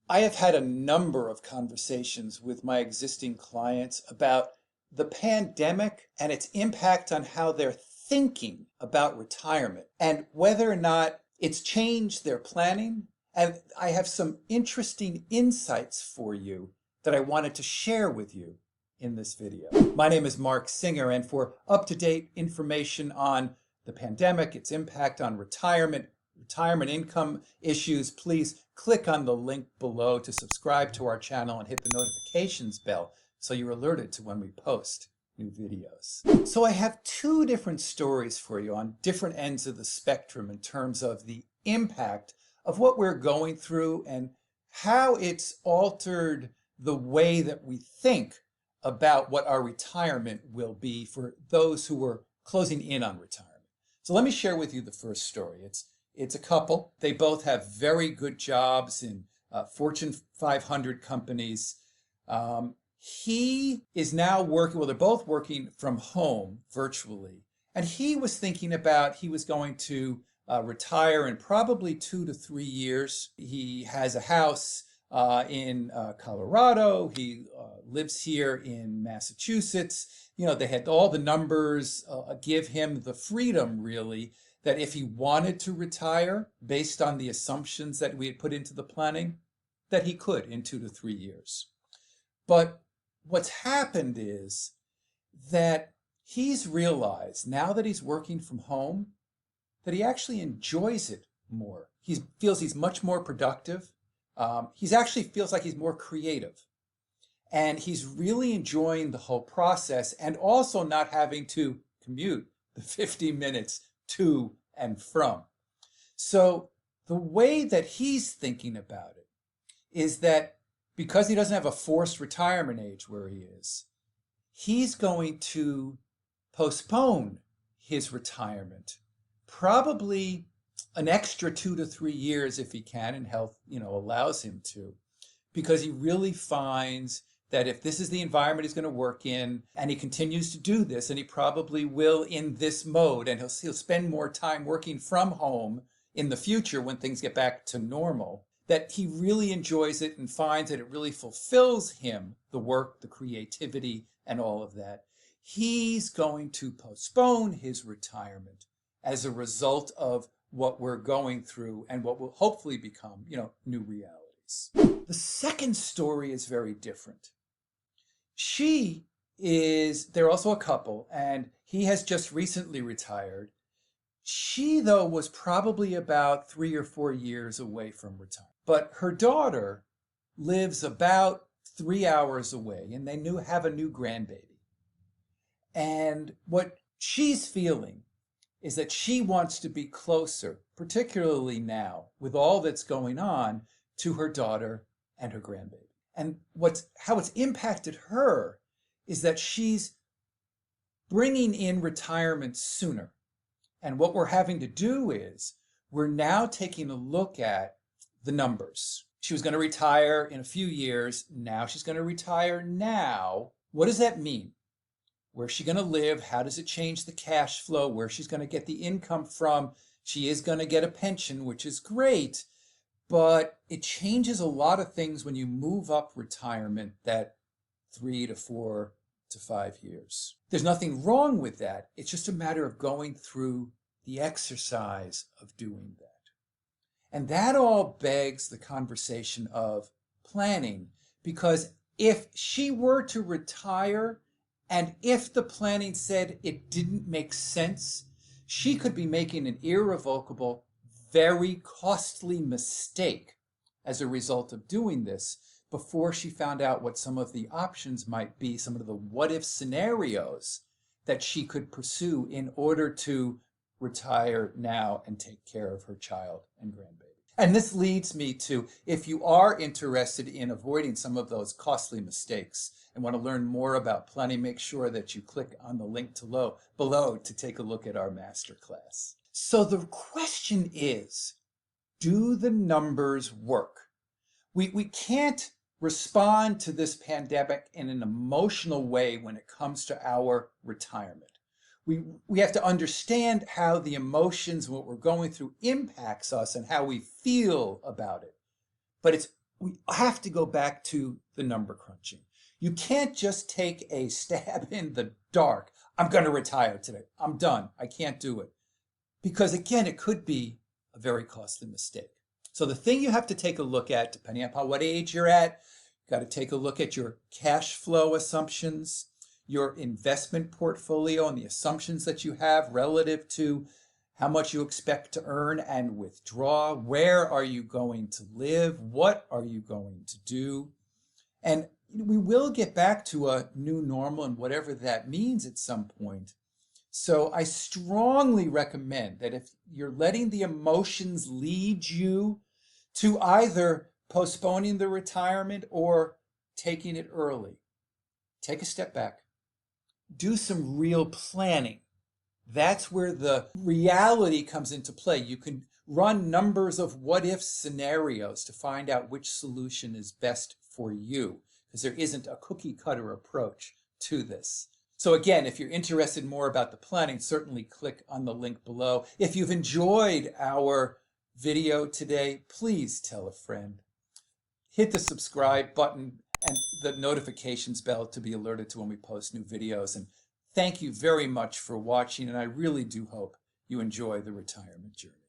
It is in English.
I have had a number of conversations with my existing clients about the pandemic and its impact on how they're thinking about retirement and whether or not it's changed their planning. And I have some interesting insights for you that I wanted to share with you in this video. My name is Mark Singer, and for up-to-date information on the pandemic, its impact on retirement income issues, please click on the link below to subscribe to our channel and hit the notifications bell so you're alerted to when we post new videos. So I have two different stories for you on different ends of the spectrum in terms of the impact of what we're going through and how it's altered the way that we think about what our retirement will be for those who are closing in on retirement. So let me share with you the first story. It's a couple. They both have very good jobs in Fortune 500 companies. He is now working, well, they're both working from home virtually. And he was thinking about, he was going to retire in probably 2 to 3 years. He has a house in Colorado. He lives here in Massachusetts. You know, they had all the numbers give him the freedom, really, that if he wanted to retire based on the assumptions that we had put into the planning, that he could in 2 to 3 years. But what's happened is that he's realized now that he's working from home that he actually enjoys it more. He feels he's much more productive. He actually feels like he's more creative. And he's really enjoying the whole process and also not having to commute the 50 minutes to and from. So the way that he's thinking about it is that because he doesn't have a forced retirement age where he is, he's going to postpone his retirement probably an extra 2 to 3 years if he can, and health, allows him to, because he really finds that if this is the environment he's going to work in, and he continues to do this, and he probably will in this mode, and he'll spend more time working from home in the future when things get back to normal, that he really enjoys it and finds that it really fulfills him, the work, the creativity, and all of that. He's going to postpone his retirement as a result of what we're going through and what will hopefully become, new realities. The second story is very different. They're also a couple, and he has just recently retired. She, though, was probably about 3 or 4 years away from retirement. But her daughter lives about 3 hours away, and they have a new grandbaby. And what she's feeling is that she wants to be closer, particularly now, with all that's going on, to her daughter and her grandbaby. And how it's impacted her is that she's bringing in retirement sooner. And what we're having to do is we're now taking a look at the numbers. She was going to retire in a few years. Now she's going to retire now. What does that mean? Where's she going to live? How does it change the cash flow? Where she's going to get the income from? She is going to get a pension, which is great, but it changes a lot of things when you move up retirement that 3 to 4 to 5 years. There's nothing wrong with that. It's just a matter of going through the exercise of doing that. And that all begs the conversation of planning, because if she were to retire and if the planning said it didn't make sense, she could be making an irrevocable, very costly mistake as a result of doing this before she found out what some of the options might be, some of the what-if scenarios that she could pursue in order to retire now and take care of her child and grandbaby. And this leads me to, if you are interested in avoiding some of those costly mistakes and want to learn more about planning, make sure that you click on the link below to take a look at our masterclass. So the question is, do the numbers work? We can't respond to this pandemic in an emotional way when it comes to our retirement. We have to understand how the emotions, what we're going through, impacts us and how we feel about it. But it's we have to go back to the number crunching. You can't just take a stab in the dark. I'm going to retire today. I'm done. I can't do it. Because again, it could be a very costly mistake. So the thing you have to take a look at, depending upon what age you're at, you got to take a look at your cash flow assumptions, your investment portfolio, and the assumptions that you have relative to how much you expect to earn and withdraw. Where are you going to live? What are you going to do? And we will get back to a new normal and whatever that means at some point. So I strongly recommend that if you're letting the emotions lead you to either postponing the retirement or taking it early, take a step back, do some real planning. That's where the reality comes into play. You can run numbers of what if scenarios to find out which solution is best for you, because there isn't a cookie cutter approach to this. So again, if you're interested more about the planning, certainly click on the link below. If you've enjoyed our video today, please tell a friend. Hit the subscribe button and the notifications bell to be alerted to when we post new videos. And thank you very much for watching, and I really do hope you enjoy the retirement journey.